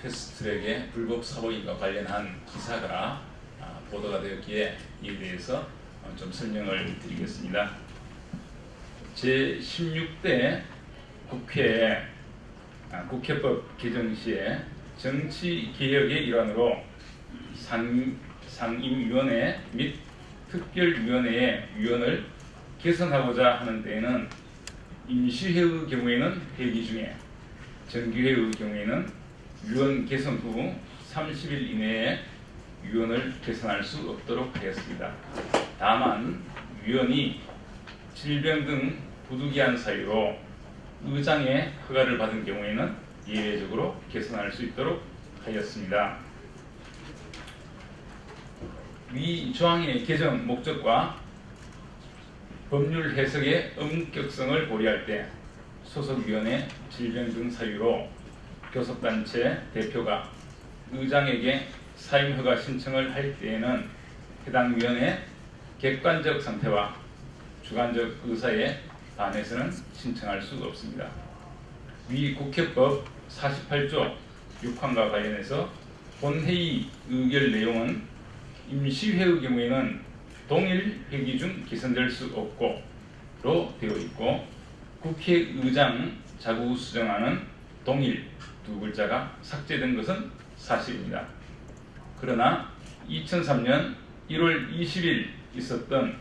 패스트트랙의 불법 사보임과 관련한 기사가 보도가 되었기에 이에 대해서 좀 설명을 드리겠습니다. 제16대 국회 국회법 개정 시에 정치개혁의 일환으로 상임위원회 및 특별위원회의 위원을 개선하고자 하는 때에는 임시회의 경우에는 회기 중에, 정기회의 경우에는 위원 개선 후 30일 이내에 위원을 개선할 수 없도록 하였습니다. 다만 위원이 질병 등 부득이한 사유로 의장의 허가를 받은 경우에는 예외적으로 개선할 수 있도록 하였습니다. 위 조항의 개정 목적과 법률 해석의 엄격성을 고려할 때 소속위원회 질병 등 사유로 교섭단체 대표가 의장에게 사임허가 신청을 할 때에는 해당 위원회의 객관적 상태와 주관적 의사에 반해서는 신청할 수 없습니다. 위 국회법 48조 6항과 관련해서 본회의 의결 내용은 임시회의 경우에는 동일 회기 중 개선될 수 없고로 되어 있고, 국회의장 자구 수정안은 동일 두 글자가 삭제된 것은 사실입니다. 그러나 2003년 1월 20일 있었던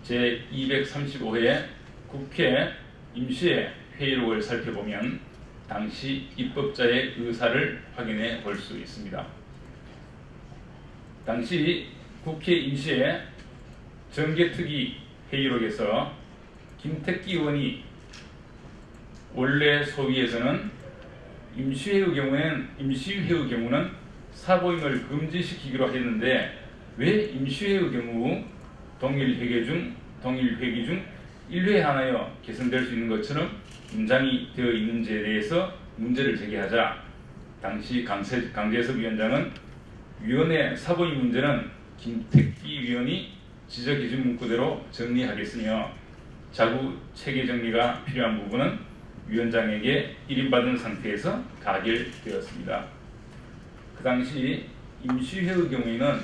제235회 국회 임시회 회의록을 살펴보면 당시 입법자의 의사를 확인해 볼 수 있습니다. 당시 국회 임시회 정개특위 회의록에서 김택기 의원이 원래 소위에서는 임시회의 경우는 사보임을 금지시키기로 했는데 왜 임시회의 경우 동일 회기 중 1회 하나여 개선될 수 있는 것처럼 임장이 되어 있는지에 대해서 문제를 제기하자 당시 강재섭 위원장은 위원회 사보임 문제는 김택기 위원이 지적기준 문구대로 정리하겠으며 자구 체계 정리가 필요한 부분은 위원장에게 일임받은 상태에서 가결되었습니다. 그 당시 임시회의 경우에는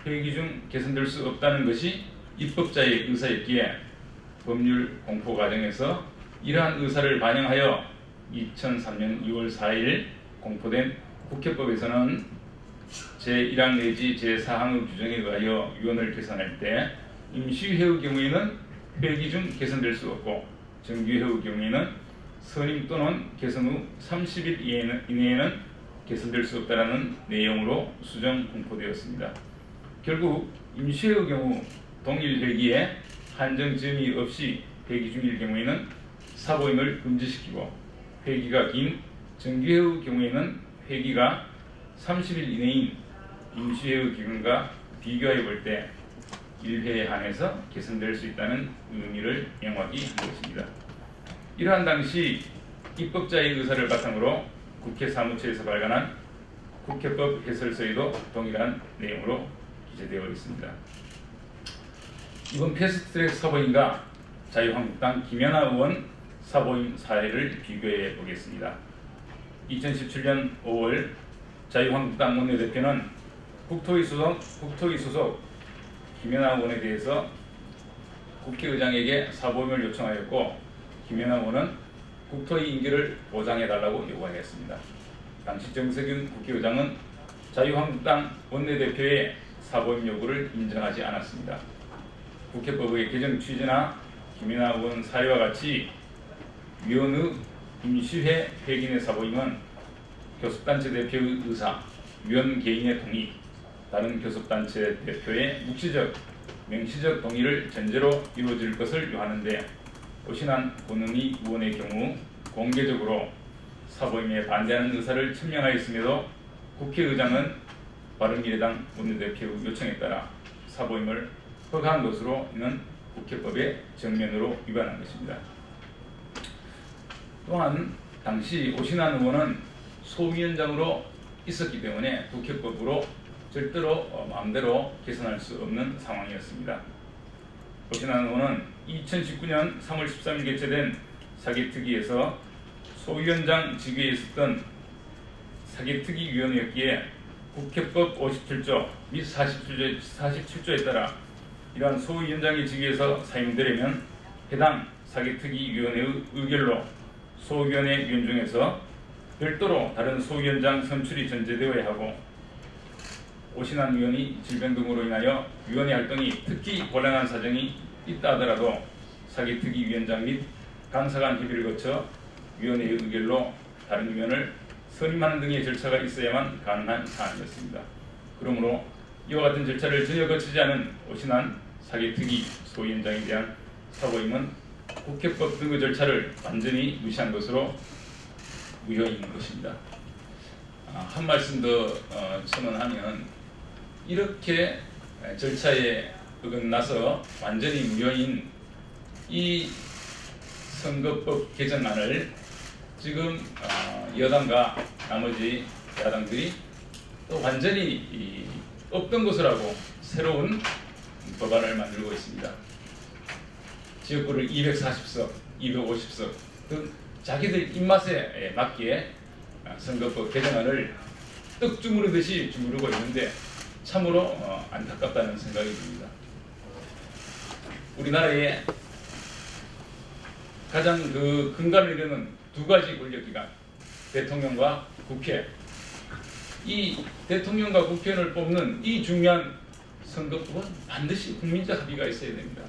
회기 중 개선될 수 없다는 것이 입법자의 의사였기에 법률 공포 과정에서 이러한 의사를 반영하여 2003년 2월 4일 공포된 국회법에서는 제1항 내지 제4항의 규정에 의하여 위원을 개선할 때 임시회의 경우에는 회기 중 개선될 수 없고 정기회의 경우에는 선임 또는 개선 후 30일 이내에는 개선될 수 없다는 내용으로 수정 공포되었습니다. 결국 임시회의 경우 동일 회기에 한정점이 없이 회기 중일 경우에는 사보임을 금지시키고, 회기가 긴 정기회의 경우에는 회기가 30일 이내인 임시회의 기간과 비교해 볼 때 1회에 한해서 개선될 수 있다는 의미를 명확히 한 것입니다. 이러한 당시 입법자의 의사를 바탕으로 국회 사무처에서 발간한 국회법 해설서에도 동일한 내용으로 기재되어 있습니다. 이번 패스트트랙 사보임과 자유한국당 김연아 의원 사보임 사례를 비교해 보겠습니다. 2017년 5월 자유한국당 원내대표는 국토위 소속 김연아 의원에 대해서 국회의장에게 사보임을 요청하였고, 김연아 의원은 국토위 임기를 보장해달라고 요구하였습니다. 당시 정세균 국회의장은 자유한국당 원내대표의 사보임 요구를 인정하지 않았습니다. 국회법의 개정 취지나 김연아 의원 사례와 같이 위원의 임시회 회기 내 사보임은 교섭단체 대표의 의사, 위원 개인의 동의, 다른 교섭단체 대표의 묵시적, 명시적 동의를 전제로 이루어질 것을 요하는데, 오신환 권은희 의원의 경우 공개적으로 사보임에 반대하는 의사를 천명하였음에도 국회의장은 바른미래당 원내대표의 요청에 따라 사보임을 허가한 것으로 이는 국회법의 정면으로 위반한 것입니다. 또한 당시 오신환 의원은 소위원장으로 있었기 때문에 국회법으로 절대로 마음대로 개선할 수 없는 상황이었습니다. 오신환 의원은 2019년 3월 13일 개최된 사개특위에서 소위원장 직위에 있었던 사기특위위원회였기에 국회법 57조 및 47조에 따라 이러한 소위원장의 직위에서 사임되려면 해당 사기특위위원회의 의결로 소위원회 위원 중에서 별도로 다른 소위원장 선출이 전제되어야 하고, 오신환 위원이 질병 등으로 인하여 위원회 활동이 특히 곤란한 사정이 있다 하더라도 사기특위위원장 및 강사간 협의를 거쳐 위원회의 의결로 다른 위원을 선임하는 등의 절차가 있어야만 가능한 사안이었습니다. 그러므로 이와 같은 절차를 전혀 거치지 않은 오신환 사기특위 소위원장에 대한 사고임은 국회법 등의 절차를 완전히 무시한 것으로 무효인 것입니다. 한 말씀 더 첨언하면, 이렇게 절차에 어긋나서 완전히 무효인 이 선거법 개정안을 지금 여당과 나머지 야당들이 또 완전히 없던 것을 하고 새로운 법안을 만들고 있습니다. 지역구를 240석, 250석 등 자기들 입맛에 맞게 선거법 개정안을 떡 주무르듯이 주무르고 있는데 참으로 안타깝다는 생각이 듭니다. 우리나라에 가장 근간을 이루는 두 가지 권력기관, 대통령과 국회, 이 대통령과 국회의원을 뽑는 이 중요한 선거법은 반드시 국민적 합의가 있어야 됩니다.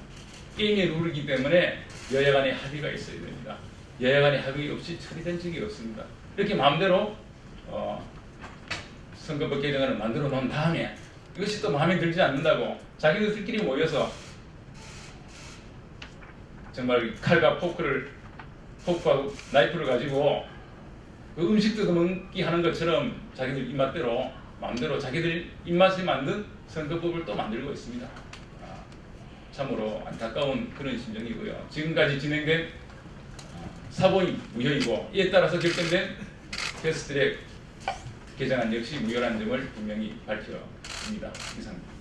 게임의 룰이기 때문에 여야 간의 합의가 있어야 됩니다. 여야 간의 합의 없이 처리된 적이 없습니다. 이렇게 마음대로 선거법 개정안을 만들어 놓은 다음에 이것이 또 마음에 들지 않는다고 자기들끼리 모여서 정말 칼과 포크와 나이프를 가지고 그 음식 뜯어먹기 하는 것처럼 자기들 입맛대로 마음대로 자기들 입맛에 맞는 선거법을 또 만들고 있습니다. 참으로 안타까운 그런 심정이고요. 지금까지 진행된 사보임 무효이고, 이에 따라서 결정된 패스트트랙 개정안 역시 무효라는 점을 분명히 밝혀줍니다. 이상입니다.